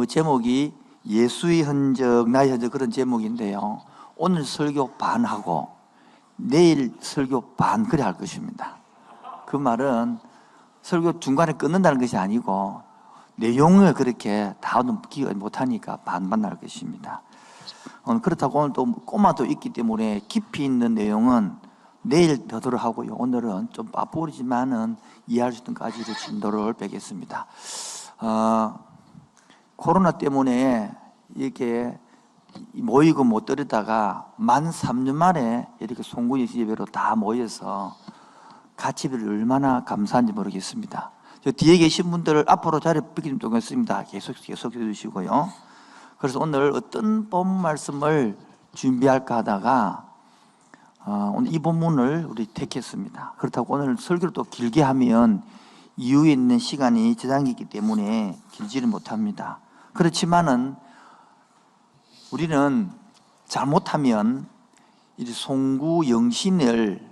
제목이 예수의 흔적, 나의 흔적 그런 제목인데요. 오늘 설교 반하고 내일 설교 반 그래 할 것입니다. 그 말은 설교 중간에 끊는다는 것이 아니고 내용을 그렇게 다 넘기지 못하니까 반반 할 것입니다. 그렇다고 오늘 또 꼬마도 있기 때문에 깊이 있는 내용은 내일 더도록 하고요. 오늘은 좀 빠뿌리지만은 이해할 수 있는 까지로 진도를 빼겠습니다. 코로나 때문에 이렇게 모이고 못 들었다가 만 3년 만에 이렇게 송구이 예배로 다 모여서 같이 뵈를 얼마나 감사한지 모르겠습니다. 저 뒤에 계신 분들 앞으로 자리 비기 좀 동했습니다. 계속 해주시고요. 그래서 오늘 어떤 본문 말씀을 준비할까 하다가 오늘 이 본문을 우리 택했습니다. 그렇다고 오늘 설교를 또 길게 하면 이후에 있는 시간이 저장이 있기 때문에 길지를 못합니다. 그렇지만은 우리는 잘못하면 이 송구 영신을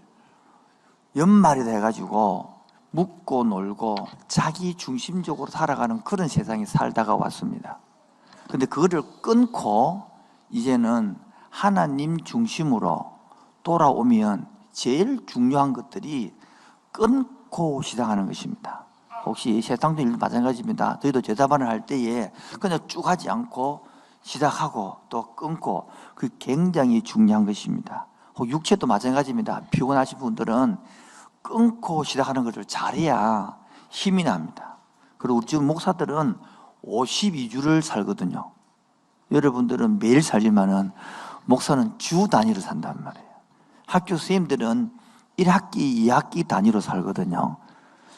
연말이라 해가지고 묵고 놀고 자기 중심적으로 살아가는 그런 세상에 살다가 왔습니다. 근데 그거를 끊고 이제는 하나님 중심으로 돌아오면 제일 중요한 것들이 끊고 시작하는 것입니다. 혹시 세상도 일도 마찬가지입니다. 저희도 제자반을 할 때에 그냥 쭉 하지 않고 시작하고 또 끊고 그게 굉장히 중요한 것입니다. 육체도 마찬가지입니다. 피곤하신 분들은 끊고 시작하는 것을 잘해야 힘이 납니다. 그리고 우리 지금 목사들은 52주를 살거든요. 여러분들은 매일 살지만은 목사는 주 단위로 산단 말이에요. 학교 선생님들은 1학기, 2학기 단위로 살거든요.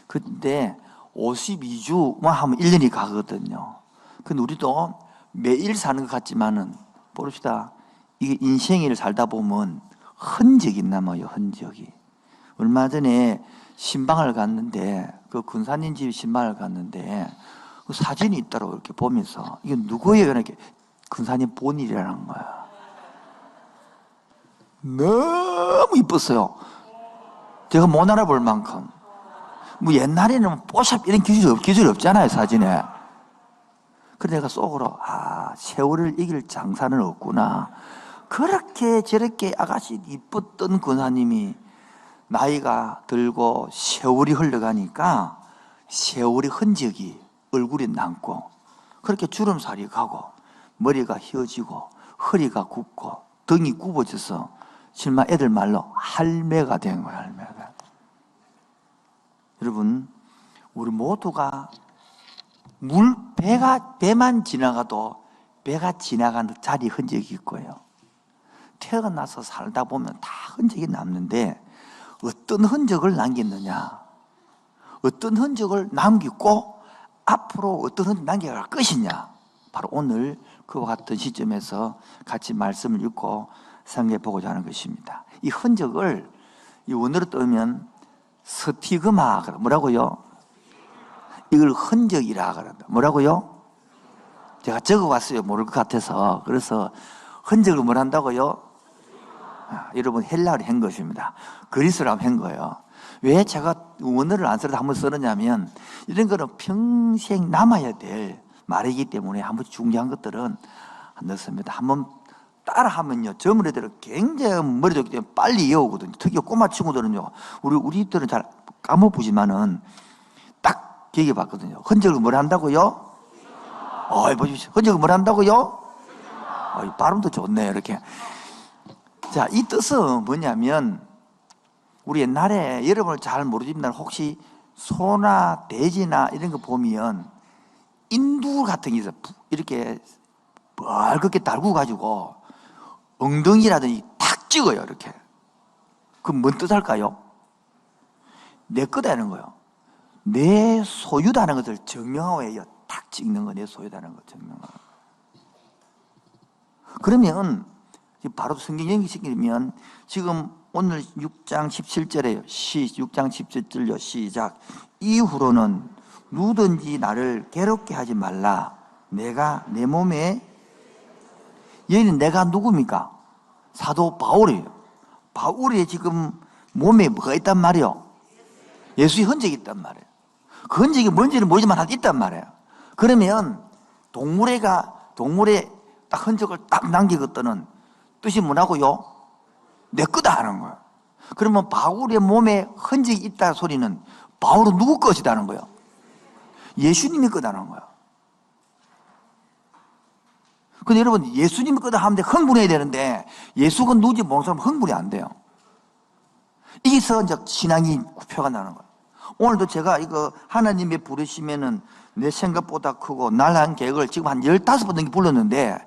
근데 52주만 하면 1년이 가거든요. 근데 우리도 매일 사는 것 같지만은 봅시다. 이게 인생을 살다 보면 흔적이 남아요. 흔적이. 얼마 전에 신방을 갔는데 그 군사님 집 신방을 갔는데 그 사진이 있더라고. 이렇게 보면서 이게 누구예요? 이렇게 군사님 본일이라는 거야. 너무 이뻤어요. 제가 못 알아볼 만큼. 뭐 옛날에는 뽀샵 이런 기술이 없잖아요, 사진에. 그래서 내가 속으로 세월을 이길 장사는 없구나. 그렇게 저렇게 아가씨 이뻤던 권사님이 나이가 들고 세월이 흘러가니까 세월의 흔적이 얼굴에 남고 그렇게 주름살이 가고 머리가 휘어지고 허리가 굽고 등이 굽어져서 정말 애들 말로 할매가 된 거예요. 할매가. 여러분, 우리 모두가 배만 지나가도 배가 지나가는 자리 흔적이 있고요. 태어나서 살다 보면 다 흔적이 남는데 어떤 흔적을 남겼느냐, 어떤 흔적을 남기고 앞으로 어떤 흔적 남겨갈 것이냐, 바로 오늘 그와 같은 시점에서 같이 말씀을 읽고 생각해 보고자 하는 것입니다. 이 흔적을 이 원어로 뜨면 스티그마, 뭐라고요? 이걸 흔적이라 그런다. 뭐라고요? 제가 적어봤어요. 모를 것 같아서. 그래서 흔적을 뭘 한다고요? 여러분 헬라어로 한 것입니다. 그리스어로 한 거예요. 왜 제가 원어를 안 써서 한번 쓰느냐면 이런 거는 평생 남아야 될 말이기 때문에 한번 중요한 것들은 안 넣습니다. 한번 따라하면요, 젊은 애들은 굉장히 머리 좋기 때문에 빨리 외우거든요. 특히 꼬마 친구들은요, 우리들은 잘 까먹지만은 딱 기억해 봤거든요. 흔적을 뭘 한다고요? 보십시오. 흔적을 뭘 한다고요? 발음도 좋네, 이렇게. 자, 이 뜻은 뭐냐면, 우리 옛날에 여러분을 잘 모르지만 혹시 소나 돼지나 이런 거 보면 인두 같은 게 있어요. 이렇게 멀겋게 달고 가지고 엉덩이라든지 탁 찍어요, 이렇게. 그럼 뭔 뜻할까요? 내 거다는 거예요. 내 소유다는 것을 증명하고 해요. 탁 찍는 거, 내 소유다는 걸 증명하고. 그러면 바로 성경 연기시키면 지금 오늘 6장 17절에요. 6장 17절요. 시작. 이후로는 누구든지 나를 괴롭게 하지 말라. 내가 내 몸에, 여기는 내가 누굽니까? 사도 바울이에요. 바울이 지금 몸에 뭐가 있단 말이에요? 예수의 흔적이 있단 말이에요. 그 흔적이 뭔지는 모르지만 있단 말이에요. 그러면 동물의 딱 흔적을 딱 남기겠다는 뜻이 뭐라고요? 내 거다 하는 거예요. 그러면 바울의 몸에 흔적이 있다 소리는 바울은 누구 것이다는 거예요? 예수님이 거다는 거예요. 근데 여러분, 예수님이 거다 하면 흥분해야 되는데 예수가 누군지 모르는 사람은 흥분이 안 돼요. 여기서 이제 신앙이 표가 나는 거예요. 오늘도 제가 이거 하나님이 부르시면은 내 생각보다 크고 날한 계획을 지금 한 15번 넘게 불렀는데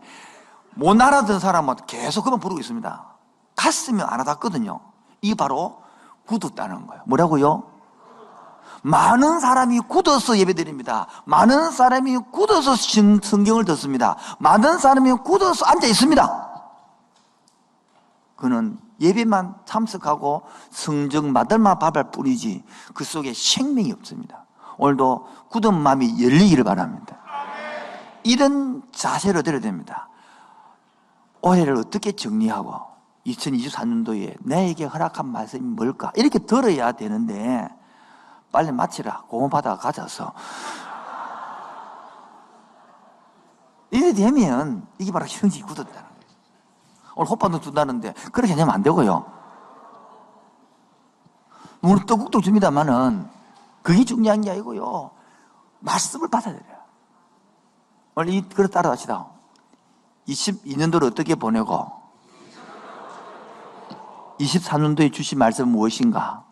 못 알아듣는 사람은 계속 그만 부르고 있습니다. 갔으면 알아듣거든요. 이게 바로 굳었다는 거예요. 뭐라고요? 많은 사람이 굳어서 예배드립니다. 많은 사람이 굳어서 성경을 듣습니다. 많은 사람이 굳어서 앉아 있습니다. 그는 예배만 참석하고 성경 마들만 밥을 뿌리지 그 속에 생명이 없습니다. 오늘도 굳은 마음이 열리기를 바랍니다. 이런 자세로 들어야 됩니다. 올해를 어떻게 정리하고 2024년도에 나에게 허락한 말씀이 뭘까? 이렇게 들어야 되는데 빨리 마치라. 공업하다가 가져서. 이래 되면 이게 바로 형질이 굳었다는 거예요. 오늘 호빵도 준다는데 그렇게 되면 안 되고요. 오늘 떡국도 줍니다만은 그게 중요한 게 아니고요. 말씀을 받아들여요. 오늘 그걸 따라합시다. 22년도를 어떻게 보내고 23년도에 주신 말씀은 무엇인가?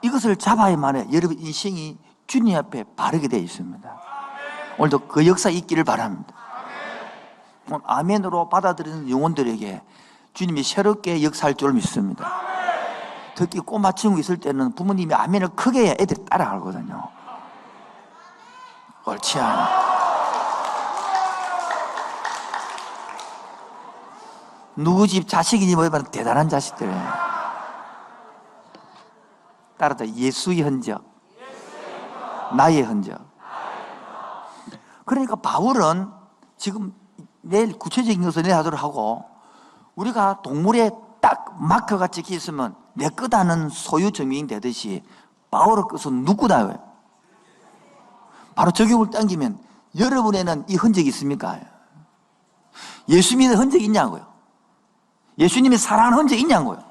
이것을 잡아야만 여러분 인생이 주님 앞에 바르게 되어 있습니다. 오늘도 그 역사 있기를 바랍니다. 오늘 아멘으로 받아들이는 영혼들에게 주님이 새롭게 역사할 줄 믿습니다. 특히 꼬마 친구 있을 때는 부모님이 아멘을 크게 해야 애들이 따라가거든요. 옳지 않아. 누구 집 자식이니 뭐해봐 대단한 자식들이에요. 따라서 예수의 흔적, 나의 흔적. 그러니까 바울은 지금 내일 구체적인 것을 내하도록 하고 우리가 동물에 딱 마크가 찍혀 있으면 내 거다는 소유 증명이 되듯이 바울의 것은 누구다? 바로 적용을 당기면 여러분에는 이 흔적이 있습니까? 예수 믿는 흔적이 있냐고요? 예수님이 사랑하는 흔적이 있냐고요?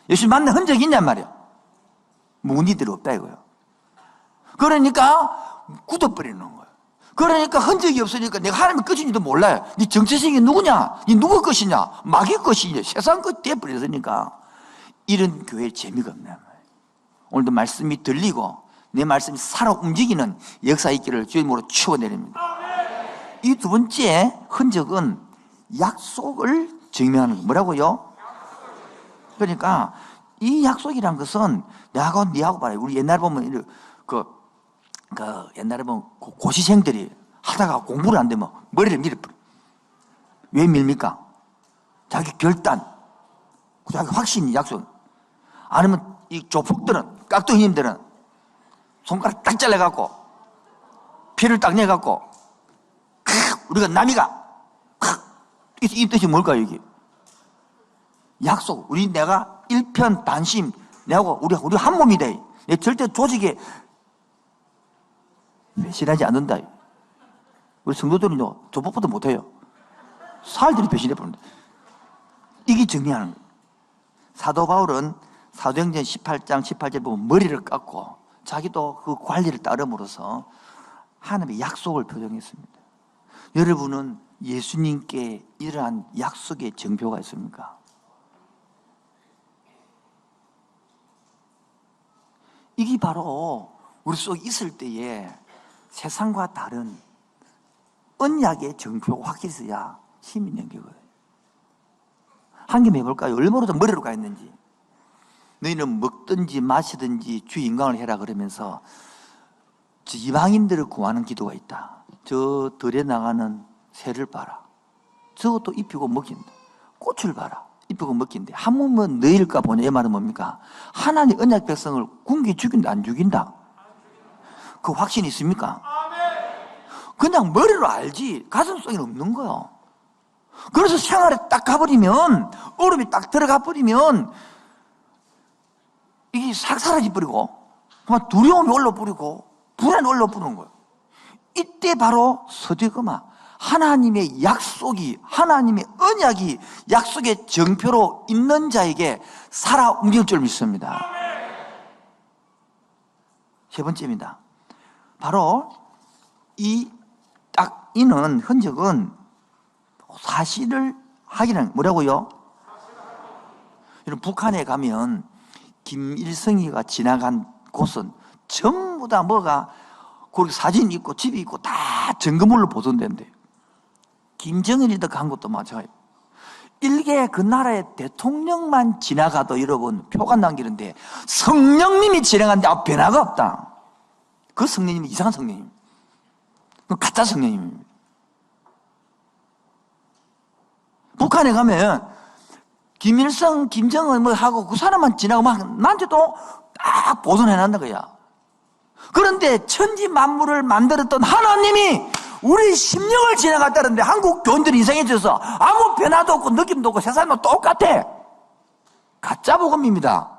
예수 만난 흔적이 있냔 말이에요. 무늬들이 없다 이거예요. 그러니까 굳어버리는 거예요. 그러니까 흔적이 없으니까 내가 하나님의 것인지도 몰라요. 네 정체성이 누구냐? 네 누구 것이냐? 마귀 것이냐? 세상 것 돼버렸으니까 이런 교회에 재미가 없는 거예요. 오늘도 말씀이 들리고 내 말씀이 살아 움직이는 역사 있기를 주님으로 추워내립니다. 이 두 번째 흔적은 약속을 증명하는 거예요. 뭐라고요? 그러니까 이 약속이란 것은 내하고 니하고 봐요. 우리 옛날에 보면 옛날에 보면 고시생들이 하다가 공부를 안 되면 머리를 밀어버려. 왜 밀니까? 자기 결단, 자기 확신, 약속. 아니면 이 조폭들은, 깍두기님들은 손가락 딱 잘라갖고 피를 딱 내갖고 우리가 남이가 이 뜻이 뭘까요 이게? 약속. 내가 일편단심 내하고 우리 한 몸이 돼. 내 절대 조직에 배신하지 않는다. 우리 성도들은요 조폭보다 못해요. 살들이 배신해 버린다. 이게 정리하는 거예요. 사도 바울은 사도행전 18장 18절 보면 머리를 깎고 자기도 그 관리를 따름으로써 하나님의 약속을 표정했습니다. 여러분은 예수님께 이러한 약속의 증표가 있습니까? 이게 바로 우리 속에 있을 때에 세상과 다른 언약의 증표가 확실히 있어야 힘이 있는 거예요. 한 개만 해볼까요? 얼마나 머리로 가 있는지. 너희는 먹든지 마시든지 주 인강을 해라 그러면서 이방인들을 구하는 기도가 있다. 저 들에 나가는 새를 봐라. 저것도 입히고 먹힌다. 꽃을 봐라. 입히고 먹힌대. 한 몸은 너희일까 보냐. 이 말은 뭡니까? 하나님 언약 백성을 굶겨 죽인다 안 죽인다? 그 확신이 있습니까? 그냥 머리로 알지 가슴속에는 없는 거예요. 그래서 생활에 딱 가버리면 얼음이 딱 들어가 버리면 이게 싹 사라져버리고 두려움이 올라버리고 불안이 올라버리는 거예요. 이때 바로 소돔과 하나님의 약속이, 하나님의 언약이 약속의 정표로 있는 자에게 살아 움직일 줄 믿습니다. 세 번째입니다. 바로 이는 흔적은 사실을 확인하는, 뭐라고요? 여러분, 북한에 가면 김일성이가 지나간 곳은 전부 다 뭐가 거기 사진이 있고 집이 있고 다 증거물로 보존된대요. 김정일이도 간 것도 마찬가지예요. 일개 그 나라의 대통령만 지나가도 여러분 표가 남기는데 성령님이 지나갔는데 아무 변화가 없다. 그 성령님이 이상한 성령입니다. 그 가짜 성령님입니다. 북한에 가면 김일성, 김정은 뭐 하고 그 사람만 지나가면 나한테도 딱 보존해놨는 거야. 그런데 천지 만물을 만들었던 하나님이 우리 심령을 지나갔다는데 한국 교인들이 이상해져서 아무 변화도 없고 느낌도 없고 세상도 똑같아. 가짜 복음입니다.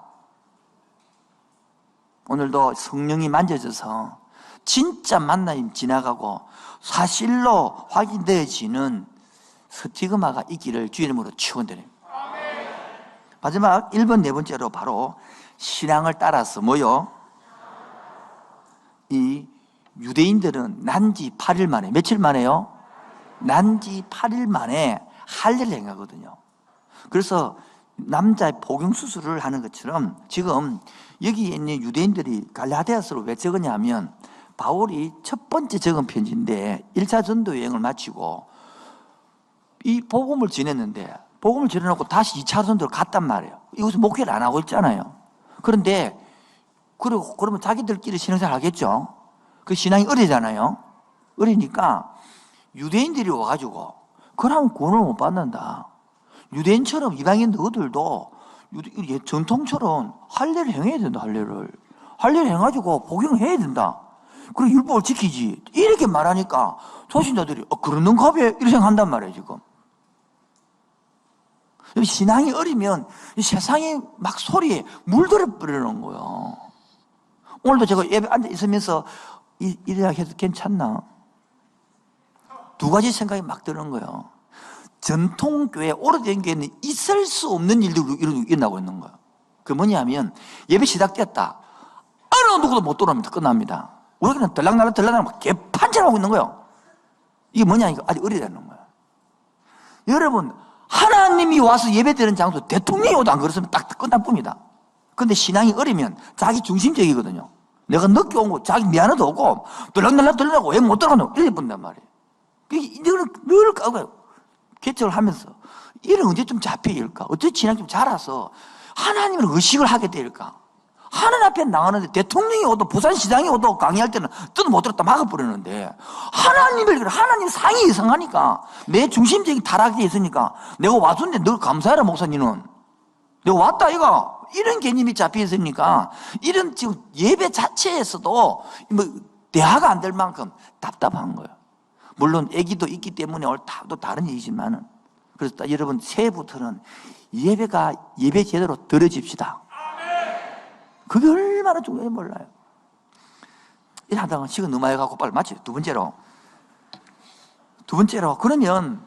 오늘도 성령이 만져져서 진짜 만남이 지나가고 사실로 확인되어지는 스티그마가 있기를 주의 이름으로 축원드립니다. 마지막 1번 네 번째로 바로 신앙을 따라서 뭐요? 이 유대인들은 난지 8일 만에, 며칠 만에요? 난지 8일 만에 할례를 행하거든요. 그래서 남자의 복용수술을 하는 것처럼 지금 여기에 있는 유대인들이 갈라디아서로 왜 적었냐면 바울이 첫 번째 적은 편지인데 1차 전도 여행을 마치고 이 복음을 전했는데 복음을 전해놓고 다시 2차 전도를 갔단 말이에요. 이것은 목회를 안 하고 있잖아요. 그런데 그러면 자기들끼리 신앙생활 하겠죠. 그 신앙이 어리잖아요. 어리니까 유대인들이 와가지고 그러면 구원을 못 받는다. 유대인처럼 이방인 너희들도 전통처럼 할례를 행해야 된다. 할례를 행가지고 복용해야 된다. 그리고 율법을 지키지. 이렇게 말하니까 소신자들이 그러는가 봐 이렇게 생각한단 말이에요. 지금 신앙이 어리면 이 세상의 막 소리에 물들어 버리는 거예요. 오늘도 제가 예배 앉아 있으면서 이래야 해도 괜찮나? 두 가지 생각이 막 드는 거예요. 전통교회, 오래된 교회는 있을 수 없는 일들이 일어나고 있는 거예요. 그 뭐냐면 예배 시작됐다. 어느 누구도 못 들어옵니다. 끝납니다. 우리는 들락날락 막 개판처럼 하고 있는 거예요. 이게 뭐냐? 이거 아직 어리다는 거예요. 여러분, 하나님이 와서 예배드리는 장소 대통령이 오도 안 그랬으면 딱 끝날 뿐이다. 근데 신앙이 어리면 자기 중심적이거든요. 내가 늦게 온 거 자기 미안해도 없고 들락날락 왜 못 들어가노? 이렇게 본단 말이에요. 이거는 늘 까고요. 개척을 하면서 이런 언제쯤 잡혀일까? 어떻게 신앙이 좀 자라서 하나님을 의식을 하게 될까? 하나님 앞에 나가는데 대통령이 오도 부산시장이 오도 강의할 때는 뜻 못 들었다 막아버리는데 하나님 상이 이상하니까 내 중심적인 타락이 있으니까 내가 왔는데 늘 감사해라 목사님은 내가 왔다 이거 이런 개념이 잡혀 있으니까 이런 지금 예배 자체에서도 뭐 대화가 안 될 만큼 답답한 거예요. 물론 애기도 있기 때문에 또 다른 얘기지만은 그래서 여러분 새해부터는 예배 제대로 드려집시다. 그게 얼마나 중요한지 몰라요. 이러다가 시간 너무 많이 가고 빨리 마치죠. 두 번째로 그러면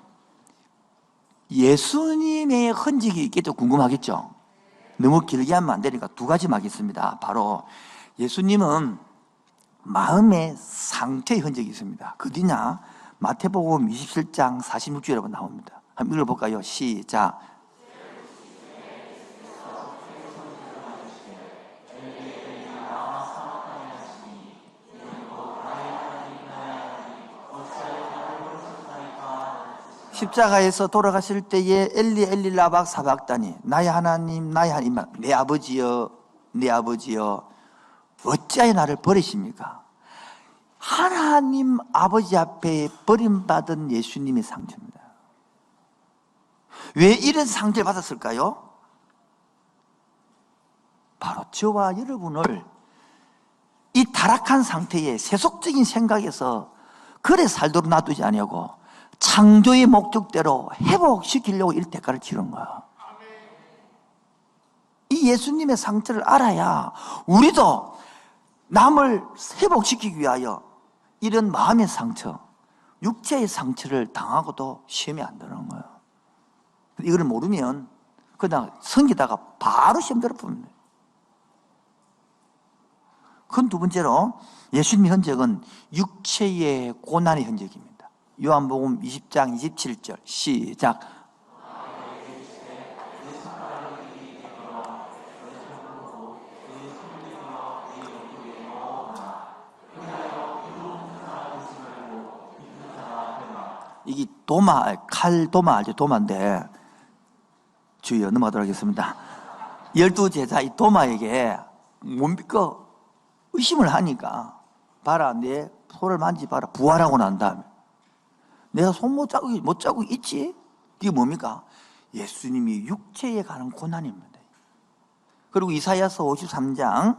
예수님의 흔적이 있겠죠? 궁금하겠죠? 너무 길게 하면 안 되니까 두 가지만 하겠습니다. 바로 예수님은 마음의 상태의 흔적이 있습니다. 그 어디냐? 마태복음 27장 46절에 나옵니다. 한번 읽어볼까요? 시작. 십자가에서 돌아가실 때에 엘리 엘리 라박 사박다니 나의 하나님 내 아버지여 어찌하여 나를 버리십니까? 하나님 아버지 앞에 버림받은 예수님의 상태입니다. 왜 이런 상태를 받았을까요? 바로 저와 여러분을 이 타락한 상태에 세속적인 생각에서 그래 살도록 놔두지 아니하고 창조의 목적대로 회복시키려고 이 대가를 치른 거야. 이 예수님의 상태를 알아야 우리도 남을 회복시키기 위하여 이런 마음의 상처, 육체의 상처를 당하고도 시험이 안 드는 거예요. 이걸 모르면 그냥 섬기다가 바로 시험 들어봅니다. 그건 두 번째로 예수님의 흔적은 육체의 고난의 흔적입니다. 요한복음 20장 27절 시작. 이게 도마, 칼 도마 알죠? 도마인데 주의요, 넘어가도록 하겠습니다. 12제자 이 도마에게 못 믿고 의심을 하니까 봐라, 내 손을 만지봐라, 부활하고 난 다음에 내가 손 못 자국 있지? 이게 뭡니까? 예수님이 육체에 가는 고난입니다. 그리고 이사야서 53장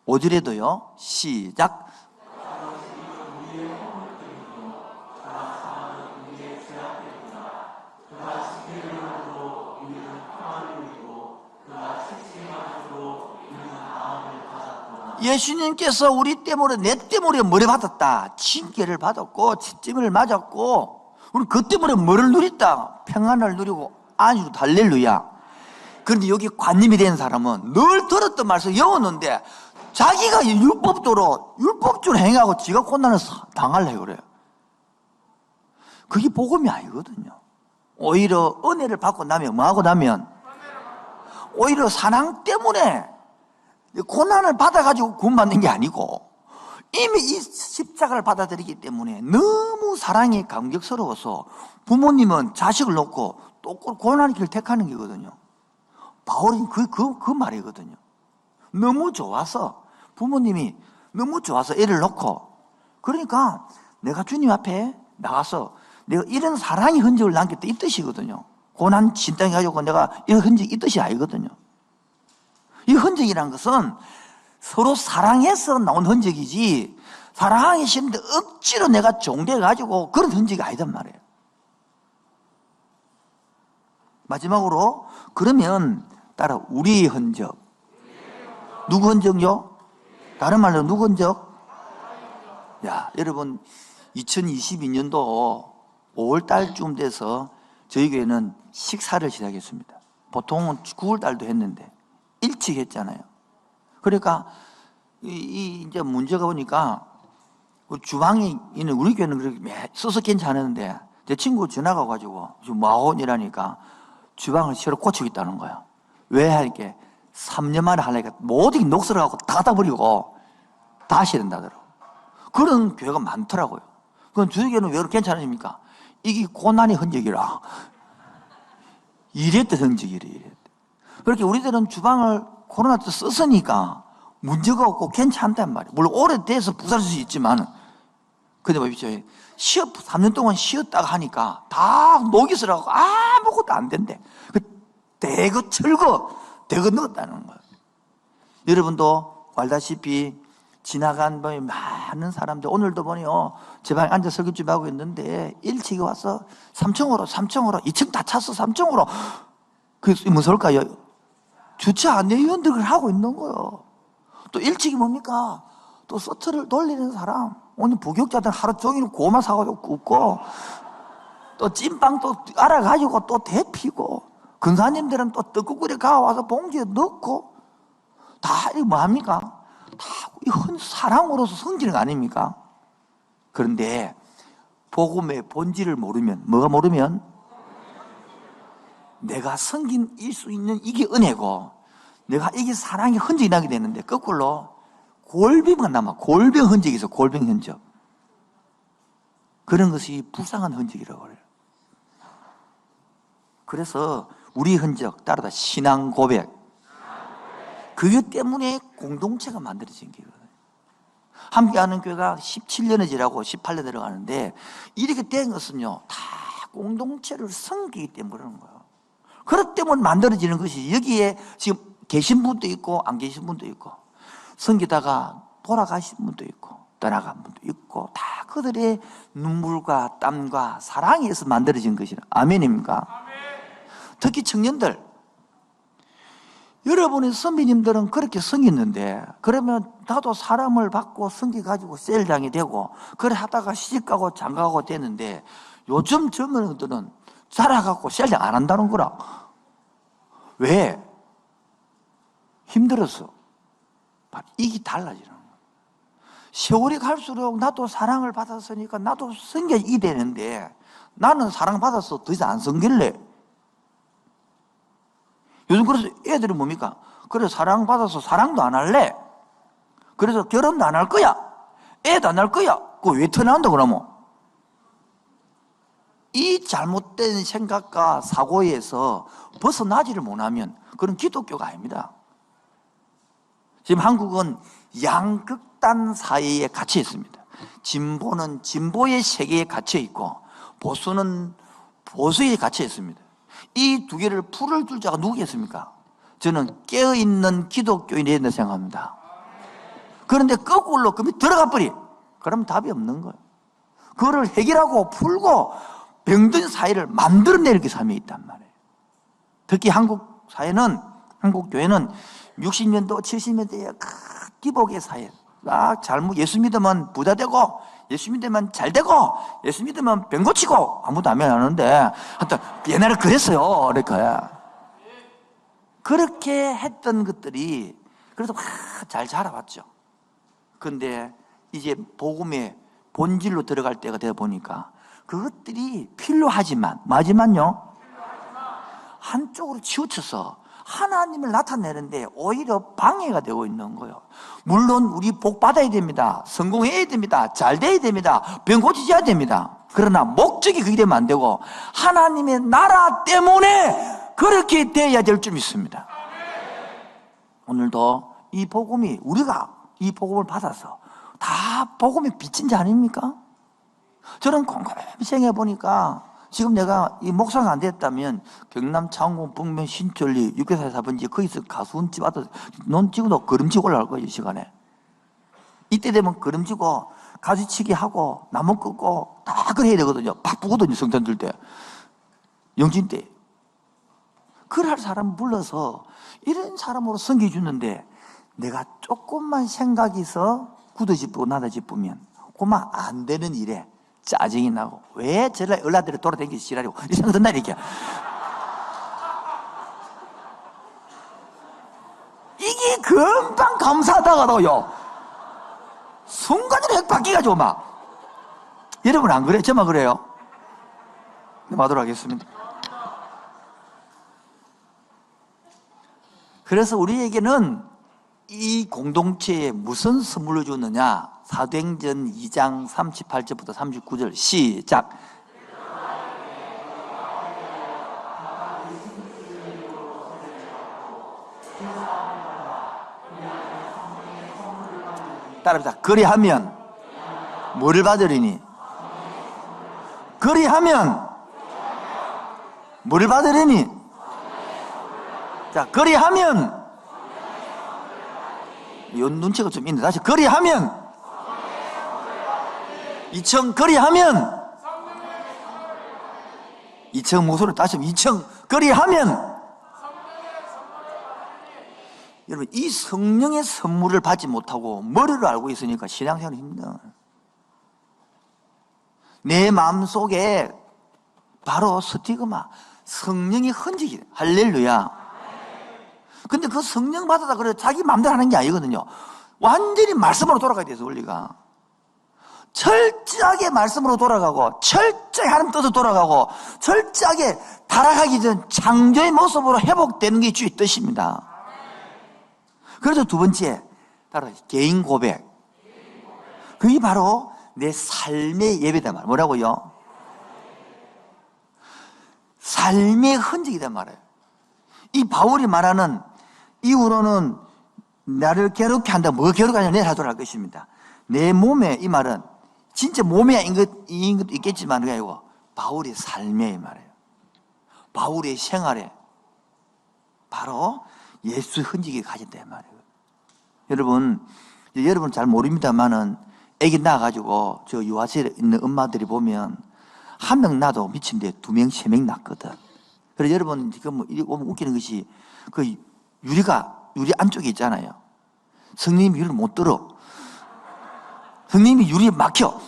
5절에도요 시작. 예수님께서 우리 때문에, 내 때문에 뭐를 받았다? 징계를 받았고 채찍을 맞았고 우리 그 때문에 뭐를 누렸다? 평안을 누리고 안식으로 할렐루야. 그런데 여기 관님이 된 사람은 늘 들었던 말씀 외웠는데 자기가 율법적으로 행하고 지가 고난을 당하려고 그래요. 그게 복음이 아니거든요. 오히려 은혜를 받고 나면 뭐하고 나면 오히려 사랑 때문에 고난을 받아가지고 구원받는 게 아니고 이미 이 십자가를 받아들이기 때문에 너무 사랑이 감격스러워서 부모님은 자식을 놓고 또 고난의 길을 택하는 게거든요. 바울이 그 말이거든요. 너무 좋아서, 부모님이 너무 좋아서 애를 놓고, 그러니까 내가 주님 앞에 나가서 내가 이런 사랑의 흔적을 남겼다 이 뜻이거든요. 고난 진단해가지고 내가 이런 흔적이 이 뜻이 아니거든요. 이 흔적이란 것은 서로 사랑해서 나온 흔적이지 사랑하기 싫은데 억지로 내가 종돼가지고 그런 흔적이 아니단 말이에요. 마지막으로 그러면 따라 우리의 흔적, 누구 흔적요? 다른 말로 누구 흔적? 야, 여러분 2022년도 5월 달쯤 돼서 저희 교회는 식사를 시작했습니다. 보통은 9월 달도 했는데 일찍 했잖아요. 그러니까 이제 문제가 보니까 주방에 있는 우리 교회는 그렇게 써서 괜찮은데 제 친구 전화가 가지고 지금 마혼이라니까 주방을 새로 고치고 있다는 거야. 왜 할게 3년 만에 하려니까 모든 녹슬어 갖고 다 닫아버리고 다시 된다더라고. 그런 교회가 많더라고요. 그럼 저희 교회는 왜 그렇게 괜찮습니까? 이게 고난의 흔적이라. 이랬던 흔적이래, 이랬대. 그렇게 우리들은 주방을 코로나 때 썼으니까 문제가 없고 괜찮단 말이에요. 물론 오래돼서 부서질 수 있지만, 근데 보십시오. 3년 동안 쉬었다가 하니까 다 녹이 슬어가고 아무것도 안 된대. 대거 철거, 대거 넣었다는 거예요. 여러분도 알다시피 지나간 많은 사람들, 오늘도 보니요, 제 방에 앉아 설교집 하고 있는데, 일찍 와서 3층으로, 2층 다 찼어, 3층으로. 그게 무서울까요? 주차 안내위원들을 하고 있는 거예요. 또 일찍이 뭡니까? 또 서트를 돌리는 사람. 오늘 부격자들 하루 종일 고마 사가지고 굽고, 또 찐빵 또 알아가지고 또 데피고, 근사님들은 또 떡국물에 가와서 봉지에 넣고, 다 이게 뭐합니까? 다 사랑으로서 성지는 거 아닙니까? 그런데 복음의 본질을 모르면, 뭐가 모르면? 내가 성긴일 수 있는 이게 은혜고, 내가 이게 사랑의 흔적이 나게 되는데, 거꾸로 골병만 남아. 골병 흔적이 있어, 골병 흔적. 그런 것이 불쌍한 흔적이라고 그래요. 그래서 우리 흔적, 따라다 신앙 고백. 그것 때문에 공동체가 만들어진 거거든요. 함께하는 교회가 17년을 지나고 18년 들어가는데, 이렇게 된 것은요, 다 공동체를 섬기기 때문에 그러는 거예요. 그렇기 때문에 만들어지는 것이, 여기에 지금 계신 분도 있고 안 계신 분도 있고, 섬기다가 돌아가신 분도 있고 떠나간 분도 있고, 다 그들의 눈물과 땀과 사랑에 의해서 만들어진 것이라. 아멘입니까? 아멘. 특히 청년들, 여러분의 선배님들은 그렇게 섬겼는데, 그러면 나도 사람을 받고 섬겨가지고 셀장이 되고, 그래 하다가 시집가고 장가가고 되는데, 요즘 젊은이들은 자라갖고 셀장 안 한다는 거라. 왜? 힘들었어. 이게 달라지는 거야. 세월이 갈수록 나도 사랑을 받았으니까 나도 섬겨이 되는데, 나는 사랑받아서 더 이상 안 섬길래. 요즘 그래서 애들이 뭡니까? 그래 사랑받아서 사랑도 안 할래. 그래서 결혼도 안 할 거야. 애도 안 할 거야. 그거 왜 태어난다 그러면? 이 잘못된 생각과 사고에서 벗어나지를 못하면 그런 기독교가 아닙니다. 지금 한국은 양극단 사이에 갇혀 있습니다. 진보는 진보의 세계에 갇혀 있고 보수는 보수에 갇혀 있습니다. 이 두 개를 풀을 줄 자가 누구겠습니까? 저는 깨어있는 기독교인이라고 생각합니다. 그런데 거꾸로 그럼 들어가 버리. 그럼 답이 없는 거예요. 그거를 해결하고 풀고 병든 사회를 만들어내는 게 삶이 있단 말이에요. 특히 한국 사회는, 한국 교회는 60년도, 70년대의 기복의 사회. 잘못 예수 믿으면 부자 되고, 예수 믿으면 잘 되고, 예수 믿으면 병 고치고, 아무도 안 하는데, 하여튼 옛날에 그랬어요. 그러니까 그렇게 했던 것들이 그래서 잘 자라왔죠. 그런데 이제 복음의 본질로 들어갈 때가 되어 보니까 그것들이 필요하지만, 마지막요, 한쪽으로 치우쳐서 하나님을 나타내는데 오히려 방해가 되고 있는 거예요. 물론 우리 복 받아야 됩니다. 성공해야 됩니다. 잘 돼야 됩니다. 병 고치셔야 됩니다. 그러나 목적이 그게 되면 안 되고 하나님의 나라 때문에 그렇게 돼야 될 줄 믿습니다. 오늘도 이 복음이, 우리가 이 복음을 받아서 다 복음의 빛인 자 아닙니까? 저는 곰곰이 생각해 보니까 지금 내가 이 목사가 안 됐다면 경남 창원 북면 신천리 6개사 4번지 거기서 가수원집 와서 넌 지금도 걸음지고 올라갈 거예요. 이 시간에 이때 되면 걸음지고 가지치기 하고 나무 꺾고 다 그래 해야 되거든요. 바쁘거든요. 성탄절 때, 영진 때. 그럴 사람 불러서 이런 사람으로 섬겨주는데 내가 조금만 생각이 있어 굳어짚고 나다짚으면 그만 안 되는 일에 짜증이 나고 왜 저래 얼라들이 돌아다니기 싫어하고 이 생각 든다 이렇게. 이게 금방 감사하다가도요 순간적으로 바뀌가지고 막. 여러분 안 그래요? 저만 그래요? 마도록 하겠습니다. 그래서 우리에게는 이 공동체에 무슨 선물을 주느냐? 사도행전 2장 38절부터 39절 시작. 따라합시다. 그리하면 뭐를 받으리니? 그리하면 뭐를 받으리니? 자, 그리하면, 이 눈치가 좀 있는데 다시 그리하면, 이청 그리하면, 이청 목소리 다시 이청 그리하면. 여러분 이 성령의 선물을 받지 못하고 머리로 알고 있으니까 신앙생활이 힘들어요. 내 마음속에 바로 스티그마, 성령의 흔적이, 할렐루야. 근데 그 성령 받아다 그래 자기 마음대로 하는 게 아니거든요. 완전히 말씀으로 돌아가야 돼서 원리가 철저하게 말씀으로 돌아가고 철저히 하나님 뜻으로 돌아가고 철저하게 타락하기 전 창조의 모습으로 회복되는 게 주의 뜻입니다. 그래서 두 번째 따로 개인 고백. 그게 바로 내 삶의 예배다 말. 뭐라고요? 삶의 흔적이다 말이에요. 이 바울이 말하는 이후로는 나를 괴롭게 한다. 뭐 괴롭게 하냐? 내일 하도록 할 것입니다. 내 몸에, 이 말은 진짜 몸에 인 것도 있겠지만 그게 아니고 바울의 삶에 말이에요. 바울의 생활에 바로 예수 흔적이 가진다 말이에요. 여러분 잘 모릅니다만은 애기 낳아가지고 저 유아실에 있는 엄마들이 보면 한 명 낳아도 미친데 2명, 3명 낳거든. 그래서 여러분 지금 뭐 웃기는 것이 그 유리 안쪽에 있잖아요. 성령님이 유리를 못 들어. 성령님이 유리에 막혀.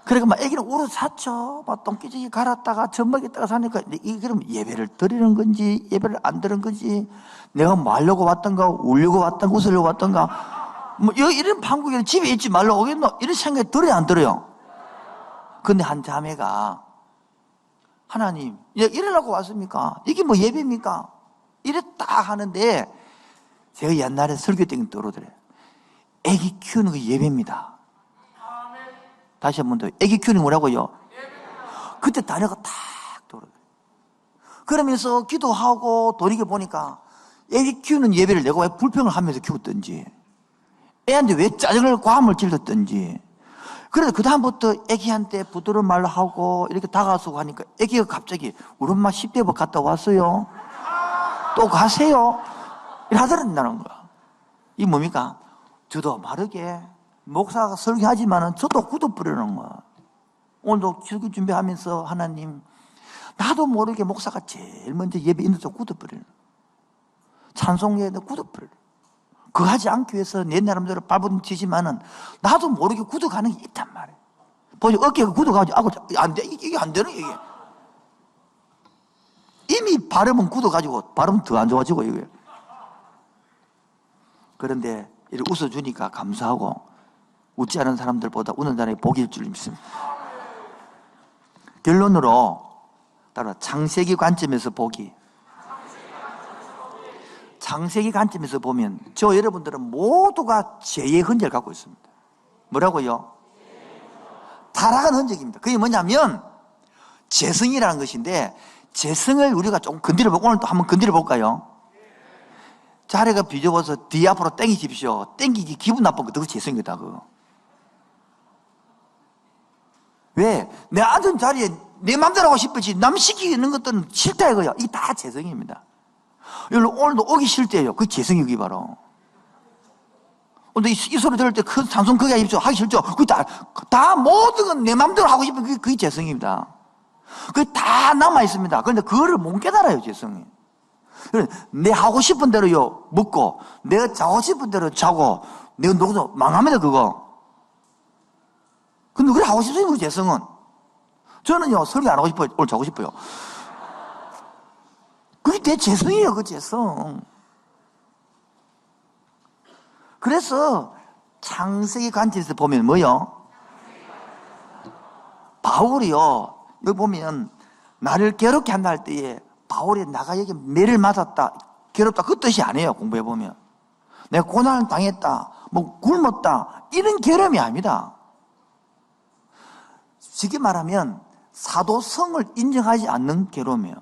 그러니까 막 애기는 우르 샀죠. 막 똥기저귀 갈았다가 젖먹였다가 사니까 이게 그럼 예배를 드리는 건지 예배를 안 드리는 건지 내가 뭐 하려고 왔던가 울려고 왔던가 웃으려고 왔던가 뭐 이런 판국에 집에 있지 말라고 오겠노? 이런 생각이 들어요 안 들어요? 근데 한 자매가 하나님 이러려고 왔습니까? 이게 뭐 예배입니까? 이랬다 하는데 제가 옛날에 설교 때 떠오르더래요. 애기 키우는 거 예배입니다. 다시 한 번 더. 애기 키우는 게 뭐라고요? 그때 단어가 탁 떠오르더래요. 그러면서 기도하고 돌이켜보니까 애기 키우는 예배를 내가 왜 불평을 하면서 키웠던지 애한테 왜 짜증을 과함을 질렀던지 그래서 그 다음부터 애기한테 부드러운 말로 하고 이렇게 다가서고 하니까 애기가 갑자기 우리 엄마 10대부 갔다 왔어요. 또 가세요. 이렇게 하더란다는 거야. 이게 뭡니까? 저도 마르게 목사가 설교하지만은 저도 굳어버리는 거야. 오늘도 설교 준비하면서 하나님 나도 모르게 목사가 제일 먼저 예배 인도서 굳어버리는 찬송예도 굳어버리는 그거 하지 않기 위해서 내 나름대로 발버둥치지만은 나도 모르게 굳어가는 게 있단 말이에요. 보지 어깨가 굳어가지고 안 돼. 이게 안 되는 이게. 이미 발음은 굳어가지고 발음은 더 안 좋아지고 이게. 그런데 이렇게 웃어주니까 감사하고 웃지 않은 사람들보다 웃는 사람이 복일 줄 믿습니다. 결론으로 따라 창세기 관점에서 보기. 창세기 관점에서 보면 저 여러분들은 모두가 죄의 흔적을 갖고 있습니다. 뭐라고요? 타락한 흔적입니다. 그게 뭐냐면 재성이라는 것인데 재성을 우리가 좀 건드려보고 오늘 또 한번 건드려볼까요? 자리가 비좁아서 뒤 앞으로 땡기십시오. 땡기기 기분 나쁜 거 그거 재성이다 그거. 왜? 내 앉은 자리에 내 맘대로 하고 싶었지 남 시키는 것들은 싫다 이거야. 이게 다 재성입니다. 오늘도 오기 싫대요. 그게 재성이기 바로. 오늘 이 소리 들을 때 큰 찬송 크게 하십시오. 하기 싫죠? 그게 다 모든 건 내 맘대로 하고 싶은 그게 재성입니다. 그게 다 남아있습니다. 그런데 그거를 못 깨달아요, 재성이. 내 하고 싶은 대로요, 먹고, 내가 자고 싶은 대로 자고, 내가 녹아서 망합니다, 그거. 근데 그래 하고 싶어요, 그 재성은. 저는요, 설교 안 하고 싶어요. 오늘 자고 싶어요. 그게 내 재성이에요, 그 재성. 그래서 창세기 관점에서 보면 뭐요? 바울이요, 여기 보면 나를 괴롭게 한다 할 때에 바울이 나가 여기 매를 맞았다, 괴롭다 그 뜻이 아니에요. 공부해 보면 내가 고난을 당했다, 뭐 굶었다 이런 괴로움이 아닙니다. 쉽게 말하면 사도성을 인정하지 않는 괴로움이에요.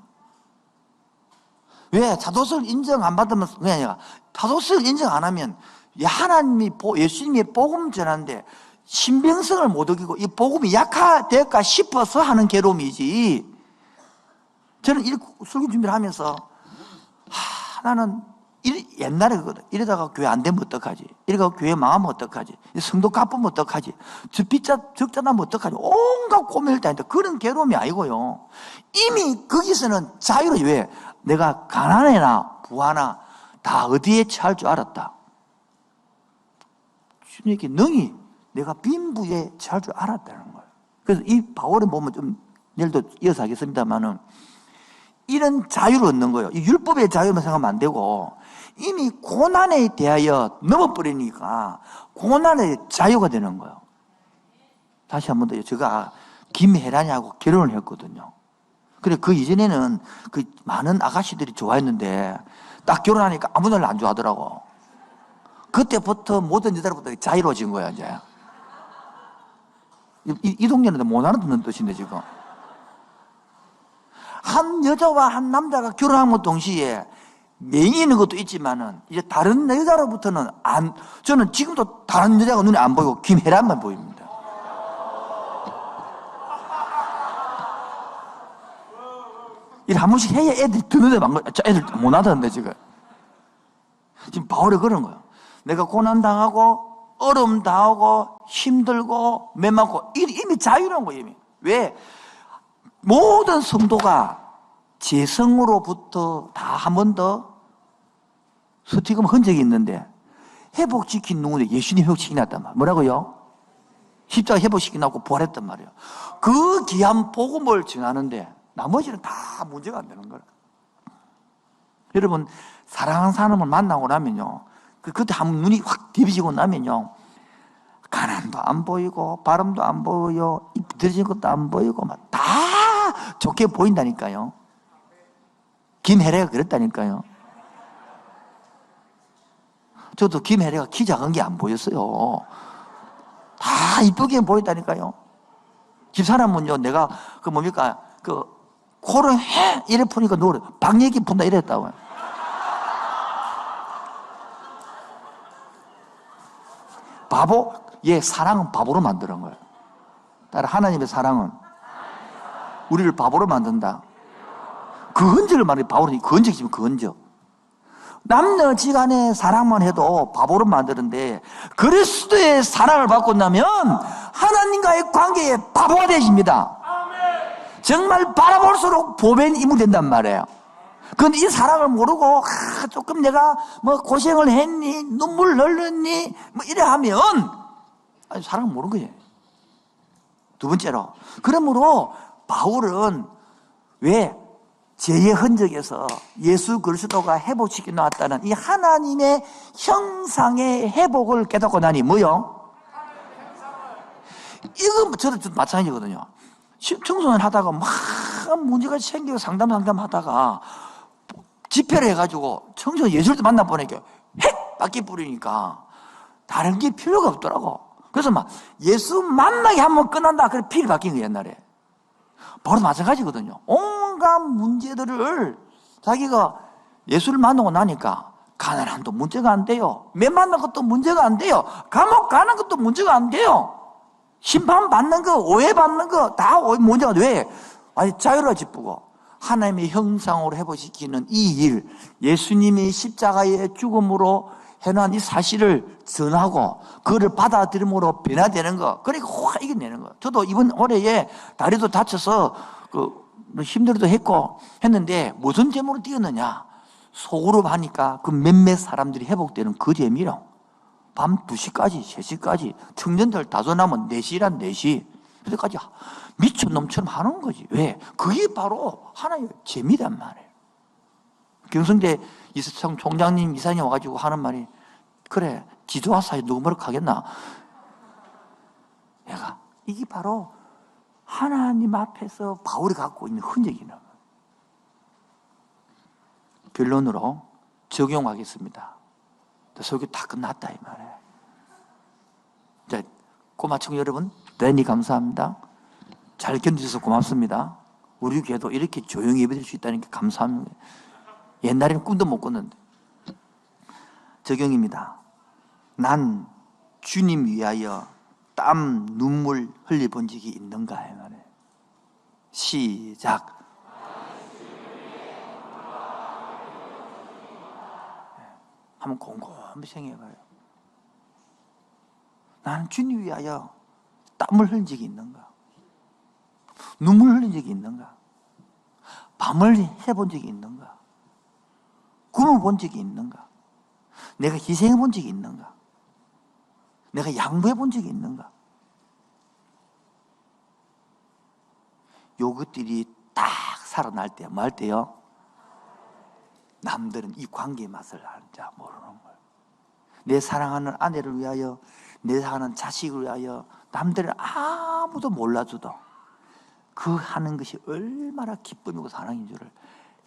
왜? 사도성을 인정 안 받으면 그게 아니라 사도성을 인정 안 하면 하나님이 예수님이 복음 전하는데 신빙성을 못 어기고 이 복음이 약화될까 싶어서 하는 괴로움이지. 저는 설교 준비를 하면서 나는 옛날에 그거든. 이러다가 교회 안 되면 어떡하지? 이러다가 교회 망하면 어떡하지? 성도 갚으면 어떡하지? 저 빚자 적자 나면 어떡하지? 온갖 고민을 다 했는데 그런 괴로움이 아니고요. 이미 거기서는 자유로워요. 왜? 내가 가난해나 부하나 다 어디에 처할 줄 알았다. 주님께 능히 내가 빈부에 처할 줄 알았다는 거예요. 그래서 이 바울을 보면 좀 내일도 이어서 하겠습니다만은 이런 자유를 얻는 거예요. 이 율법의 자유만 생각하면 안 되고 이미 고난에 대하여 넘어버리니까 고난의 자유가 되는 거예요. 다시 한 번 더, 제가 김혜란이하고 결혼을 했거든요. 그래 그 이전에는 그 많은 아가씨들이 좋아했는데 딱 결혼하니까 아무나 안 좋아하더라고. 그때부터 모든 여자들보다 자유로워진 거야 이제. 이 동네는 못 알아듣는 뜻인데 지금. 한 여자와 한 남자가 결혼한 동시에 명이 있는 것도 있지만은 이제 다른 여자로부터는 저는 지금도 다른 여자가 눈에 안 보이고 김혜란만 보입니다. 이래 한 번씩 해야 애들이 듣는데 애들 못 알아듣는데 지금 바울이 그런 거예요. 내가 고난 당하고 어려움 당하고 힘들고 매맞고 이미 자유로운 거예요. 이미. 왜? 모든 성도가 재성으로부터 다 한 번 더 스티금 흔적이 있는데 회복시킨 누구냐? 예수님 회복시켜놨단 말이에요. 뭐라고요? 십자가 회복시켜놨고 부활했단 말이에요. 그 귀한 복음을 전하는데 나머지는 다 문제가 안 되는 거예요. 여러분, 사랑하는 사람을 만나고 나면요, 그때 한번 눈이 확 뒤비지고 나면요, 가난도 안 보이고 바람도 안 보여요, 입 들어진 것도 안 보이고 막 다 좋게 보인다니까요. 김혜래가 그랬다니까요. 저도 김혜래가 키 작은 게 안 보였어요. 다 이쁘게 보였다니까요. 집사람은요, 내가 뭡니까, 코를 이래 푸니까 노래 박예기 푼다 이랬다고요. 바보? 사랑은 바보로 만드는 거예요. 따라 하나님의 사랑은 우리를 바보로 만든다. 그 흔적을 말해. 바보로, 그 흔적이지만 그 흔적. 남녀지간의 사랑만 해도 바보로 만드는데 그리스도의 사랑을 받고 나면 하나님과의 관계에 바보가 되십니다. 정말 바라볼수록 보배인 인물이 된단 말이에요. 그런데 이 사랑을 모르고 조금 내가 고생을 했니, 눈물 흘렸니 이래 하면 사랑을 모르는 거예요. 두 번째로, 그러므로 바울은 왜 죄의 흔적에서 예수 그리스도가 회복시켜 놨다는 이 하나님의 형상의 회복을 깨닫고 나니 뭐요? 이건 저도 마찬가지거든요. 청소년 하다가 막 문제가 생기고 상담하다가 집회를 해가지고 청소년 예술도 만나보니까 핵 바퀴 뿌리니까 다른 게 필요가 없더라고. 그래서 막 예수 만나게 한번 끝난다. 그래 필이 바뀐 거 옛날에. 바로 마찬가지거든요. 온갖 문제들을 자기가 예수를 만나고 나니까 가난함도 문제가 안 돼요. 매 만난 것도 문제가 안 돼요. 감옥 가는 것도 문제가 안 돼요. 심판받는 거, 오해받는 거 다 문제가 왜? 아니 자유를 기쁘고 하나님의 형상으로 회복시키는 이 일, 예수님이 십자가의 죽음으로 해놓은 이 사실을 전하고 그거를 받아들임으로 변화되는 거, 그러니까 확 이겨내는 거. 저도 이번 올해에 다리도 다쳐서 힘들기도 했는데 무슨 재미로 뛰었느냐? 소그룹 하니까 그 몇몇 사람들이 회복되는 그 재미로 밤 2시까지 3시까지 청년들 다져나면 4시란 4시 그때까지 미친놈처럼 하는 거지. 왜? 그게 바로 하나의 재미란 말이에요. 경성대 이수청 총장님 이사님 와가지고 하는 말이, 그래 기도와 사이 누구 뭐라 하겠나? 내가 이게 바로 하나님 앞에서 바울이 갖고 있는 흔적이나. 결론으로 적용하겠습니다. 설교 다 끝났다 이 말이에요. 자, 꼬마 친구 여러분, 대단히 감사합니다. 잘 견디셔서 고맙습니다. 우리 교회도 이렇게 조용히 예배드릴 수 있다는 게 감사합니다. 옛날에는 꿈도 못 꿨는데. 적용입니다. 난 주님 위하여 땀, 눈물 흘려본 적이 있는가 이 말이에요. 시작. 한번 곰곰이 생각해봐요. 나는 주님 위하여 땀을 흘린 적이 있는가? 눈물 흘린 적이 있는가? 밤을 해본 적이 있는가? 꿈을 본 적이 있는가? 내가 희생해 본 적이 있는가? 내가 양보해 본 적이 있는가? 요것들이 딱 살아날 때, 뭐 할 때요? 남들은 이 관계의 맛을 알지 모르는 거예요. 내 사랑하는 아내를 위하여, 내 사랑하는 자식을 위하여 남들은 아무도 몰라줘도 그 하는 것이 얼마나 기쁨이고 사랑인 줄을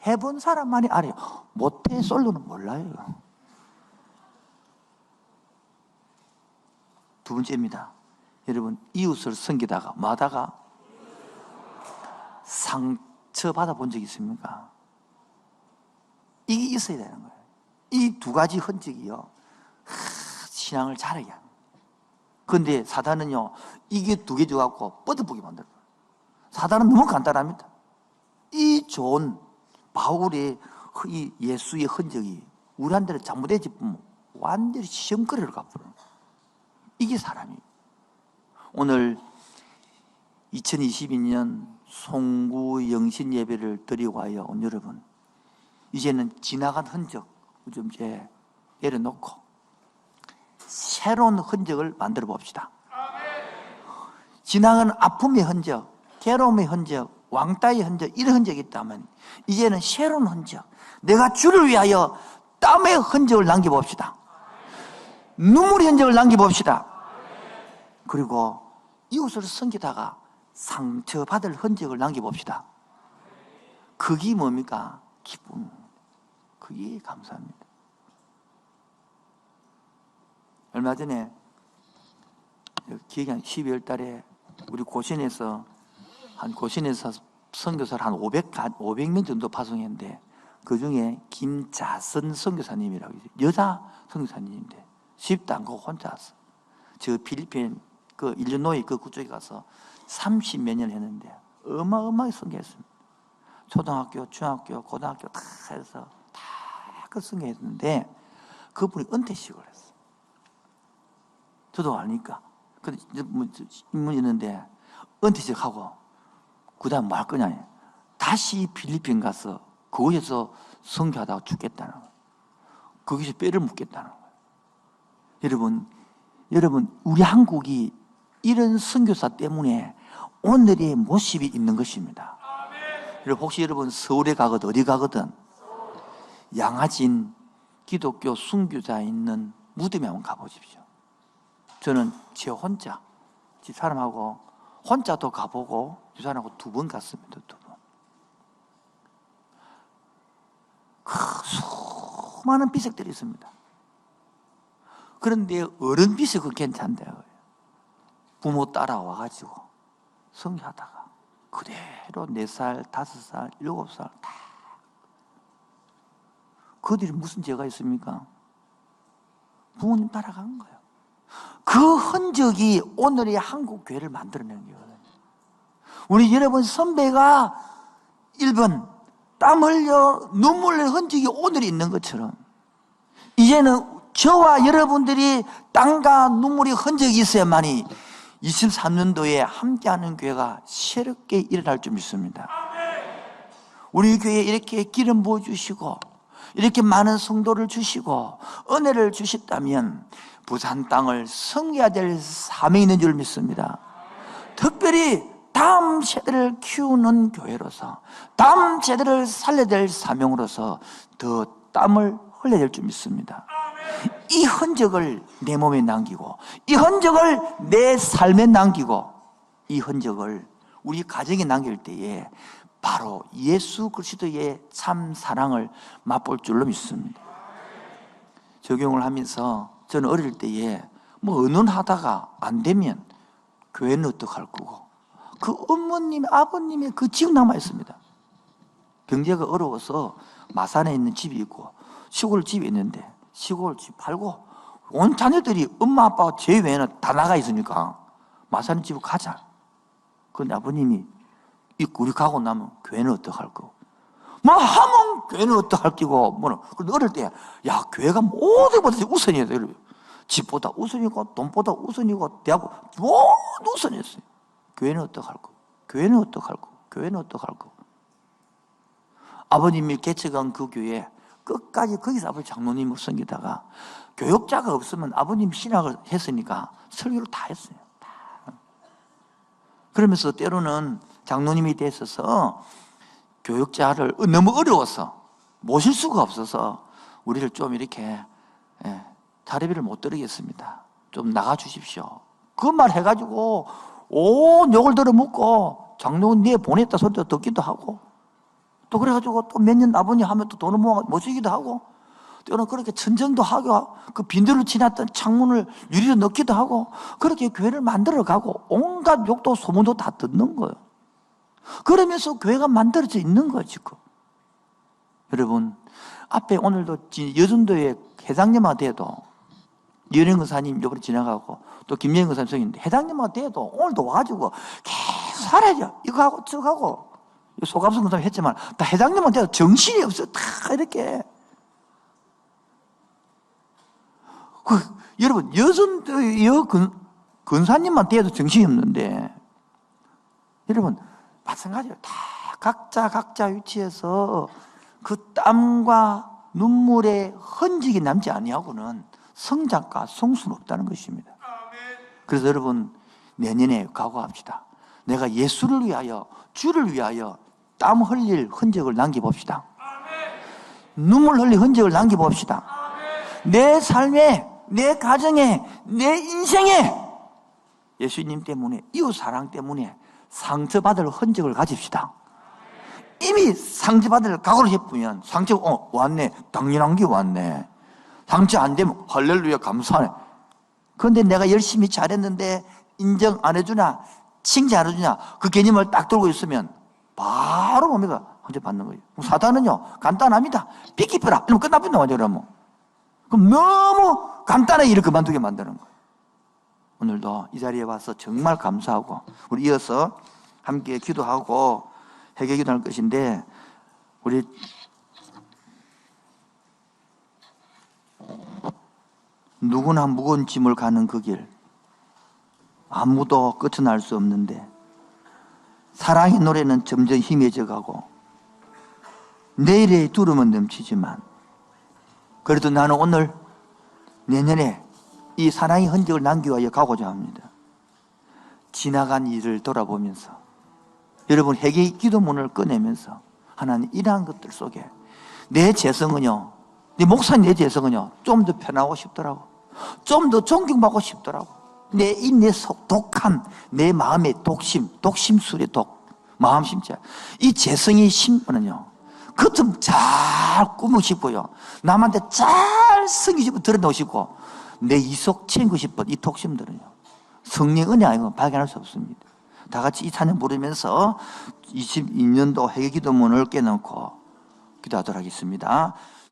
해본 사람만이 알아요. 못해 솔로는 몰라요. 두 번째입니다. 여러분, 이웃을 섬기다가 마다가 상처받아 본 적 있습니까? 이게 있어야 되는 거예요. 이 두 가지 흔적이요, 신앙을 자라게 합니다. 그런데 사단은요, 이게 두 개 줘갖고 뻗어보게 만들어요. 사단은 너무 간단합니다. 이 좋은 바울의 이 예수의 흔적이 우리한테는 잘못된 짚으면 완전히 시험거리를 갚아요. 이게 사람이에요. 오늘 2022년 송구 영신 예배를 드리고 와요. 여러분, 이제는 지나간 흔적 좀 이제 내려놓고 새로운 흔적을 만들어 봅시다. 지나간 아픔의 흔적, 괴로움의 흔적, 왕따의 흔적, 이런 흔적이 있다면 이제는 새로운 흔적, 내가 주를 위하여 땀의 흔적을 남겨봅시다. 눈물의 흔적을 남겨봅시다. 그리고 이웃을 섬기다가 상처받을 흔적을 남겨봅시다. 그게 뭡니까? 기쁨. 그게 감사합니다. 얼마 전에 기획 12월 달에 우리 고신에서 선교사를 한 500명 정도 파송했는데 그 중에 김자선 선교사님이라고 있어요. 여자 선교사님인데 집도 안 가고 혼자 왔어. 저 필리핀 그 일리노이 그 그쪽에 가서 30몇 년 했는데 어마어마하게 선교했습니다. 초등학교, 중학교, 고등학교 다 해서 다 그 선교했는데 그분이 은퇴식을 했어. 저도 아니까. 근데 인문이 있는데 은퇴식하고 그 다음 뭐 할 거냐. 다시 필리핀 가서 거기서 선교하다가 죽겠다는 거예요. 거기서 뼈를 묻겠다는 거예요. 여러분 우리 한국이 이런 선교사 때문에 오늘의 모습이 있는 것입니다. 혹시 여러분 서울에 가거든 어디 가거든 양화진 기독교 순교자 있는 무덤에 한번 가보십시오. 저는 제 혼자 집사람하고 혼자도 가보고 집사람하고 2번 갔습니다. 2번. 수많은 비석들이 있습니다. 그런데 어른 비석은 괜찮대요. 부모 따라와가지고 성교하다가 그대로 4살, 5살, 7살 다 그들이 무슨 죄가 있습니까? 부모님 따라간 거예요. 그 흔적이 오늘의 한국 교회를 만들어낸 거거든요. 우리 여러분 선배가 1번 땀 흘려 눈물 흘린 흔적이 오늘 있는 것처럼 이제는 저와 여러분들이 땀과 눈물의 흔적이 있어야만이 23년도에 함께하는 교회가 새롭게 일어날 줄 믿습니다. 우리 교회에 이렇게 기름 부어주시고 이렇게 많은 성도를 주시고 은혜를 주셨다면 부산 땅을 섬겨야 될 사명이 있는 줄 믿습니다. 특별히 다음 세대를 키우는 교회로서 다음 세대를 살려야 될 사명으로서 더 땀을 흘려야 될 줄 믿습니다. 이 흔적을 내 몸에 남기고 이 흔적을 내 삶에 남기고 이 흔적을 우리 가정에 남길 때에 바로 예수 그리스도의 참 사랑을 맛볼 줄로 믿습니다. 적용을 하면서 저는 어릴 때에 뭐 의논하다가 안 되면 교회는 어떡할 거고 그 어머님 아버님의 그 집 남아 있습니다. 경제가 어려워서 마산에 있는 집이 있고 시골 집이 있는데 시골 집 팔고 온 자녀들이 엄마 아빠가 제 외에는 다 나가 있으니까 마산 집을 가자. 그런데 아버님이 우리 가고 나면 교회는 어떡할 거고 뭐 하면 교회는 어떡할 끼고 뭐는. 그런데 어릴 때 야 교회가 모든 것보다 우선이에요. 집보다 우선이고 돈보다 우선이고 대학 모두 우선이었어요. 교회는 어떡할 거고 교회는 어떡할 거고 교회는 어떡할 거고. 아버님이 개척한 그 교회 끝까지 거기서 아버지 장로님을 섬기다가 교역자가 없으면 아버님 신학을 했으니까 설교를 다 했어요. 다. 그러면서 때로는 장로님이 됐어서 교역자를 너무 어려워서 모실 수가 없어서 우리를 좀 이렇게 자리비를 못 드리겠습니다. 좀 나가 주십시오. 그 말 해가지고 온 욕을 들어 묻고 장로님 내 보냈다 소리도 듣기도 하고 또 그래가지고 또 몇 년 아버님 하면 또 돈을 모시기도 하고 때로는 그렇게 천정도 하고 그 빈들로 지났던 창문을 유리로 넣기도 하고 그렇게 교회를 만들어가고 온갖 욕도 소문도 다 듣는 거예요. 그러면서 교회가 만들어져 있는 거예요 지금. 여러분 앞에 오늘도 여전도에 회장님만 돼도 이은영 권사님 이번에 지나가고 또 김영인 권사님 성인데 회장님만 돼도 오늘도 와가지고 계속 살아야죠. 이거 하고 저거 하고 소감성 권사님 했지만 다 회장님만 돼도 정신이 없어요. 다 이렇게 여러분 여전도 권사님만 돼도 정신이 없는데 여러분 마찬가지예요. 다 각자 위치에서 그 땀과 눈물의 흔적이 남지 아니하고는 성장과 성수는 없다는 것입니다. 그래서 여러분, 내년에 각오합시다. 내가 예수를 위하여, 주를 위하여 땀 흘릴 흔적을 남겨봅시다. 눈물 흘릴 흔적을 남겨봅시다. 내 삶에, 내 가정에, 내 인생에 예수님 때문에, 이웃 사랑 때문에 상처받을 흔적을 가집시다. 이미 상처받을 각오를 해보면 상처 왔네, 당연한 게 왔네. 상처 안 되면 할렐루야 감사하네. 그런데 내가 열심히 잘했는데 인정 안 해주나, 칭찬 안 해주냐, 그 개념을 딱 들고 있으면 바로 몸에가 혼자 받는 거예요. 사단은요 간단합니다. 삐끼삐라 이러면 끝나버린다 말이에요. 그럼 너무 간단하게 일을 그만두게 만드는 거예요. 오늘도 이 자리에 와서 정말 감사하고, 우리 이어서 함께 기도하고 회개 기도할 것인데, 우리 누구나 무거운 짐을 가는 그 길, 아무도 끝은 알 수 없는데 사랑의 노래는 점점 희미해져 가고 내일의 두려움은 넘치지만, 그래도 나는 오늘 내년에 이 사랑의 흔적을 남기기 위해 가고자 합니다. 지나간 일을 돌아보면서 여러분 회개 기도문을 꺼내면서 하나님, 이러한 것들 속에 내 재성은요, 내 목사님 내 재성은요 좀 더 편하고 싶더라고, 좀 더 존경받고 싶더라고. 내 독함, 내 마음의 독심술의 마음 심자, 이 재성의 심은요 겉은 잘 꾸미고 싶고요, 남한테 잘 쓰기 싶고 드러내고 싶고, 내 이속 챙기고 싶은 이 독심들은요 성령 은혜 아니면 발견할 수 없습니다. 다 같이 이 찬양 부르면서 22년도 회개 기도문을 깨놓고 기도하도록 하겠습니다.